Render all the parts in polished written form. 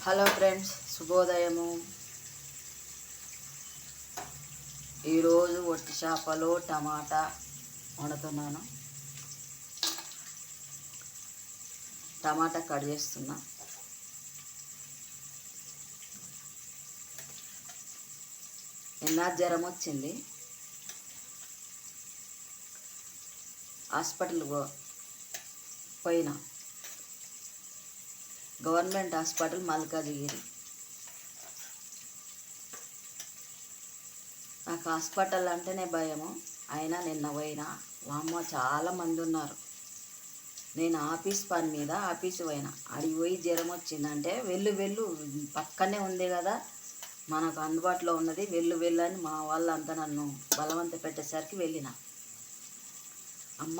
Hello friends, శుభోదయము. ఈరోజు ఒట్టి చేపలు టమాటా వండుతున్నాను. టమాటా కట్ చేస్తున్నా. నిన్న జ్వరం వచ్చింది, హాస్పిటల్ పోయినా. Government hospital Malkajgiri. నాకు హాస్పిటల్ అంటేనే భయము. అయినా నిన్న పోయినా, వామ్మో చాలామంది ఉన్నారు. నేను ఆఫీస్ పని మీద పోయినా. అడిగి పోయి జ్వరం వచ్చిందంటే వెళ్ళు పక్కనే ఉంది కదా, మనకు అందుబాటులో ఉన్నది, వెళ్ళు అని మా వాళ్ళంతా నన్ను బలవంత పెట్టేసరికి వెళ్ళిన.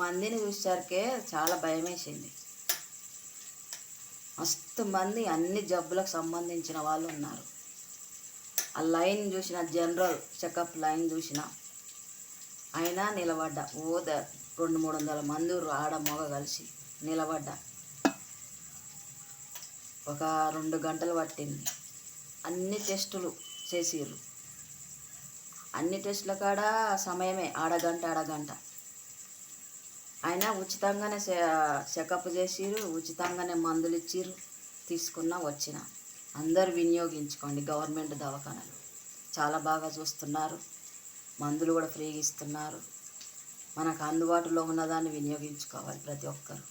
మందిని చూసేసరికే చాలా భయం వేసింది. మస్తు మంది అన్ని జబ్బులకు సంబంధించిన వాళ్ళు ఉన్నారు. ఆ లైన్ చూసిన, జనరల్ చెకప్ లైన్ చూసిన, అయినా నిలబడ్డా. 200-300 మంది ఆడ మగ కలిసి నిలబడ్డా. ఒక 2 గంటలు పట్టింది. అన్ని టెస్టులు చేసిర్రు. అన్ని టెస్టుల కాడ సమయమే అరగంట. అయినా ఉచితంగానే చెకప్ చేసిర్రు, ఉచితంగానే మందులు ఇచ్చిర్రు. తీసుకున్నా, వచ్చిన. అందరూ వినియోగించుకోండి. గవర్నమెంట్ దవాఖానలు చాలా బాగా చూస్తున్నారు. మందులు కూడా ఫ్రీగా ఇస్తున్నారు. మనకు అందుబాటులో ఉన్నదాన్ని వినియోగించుకోవాలి ప్రతి ఒక్కరు.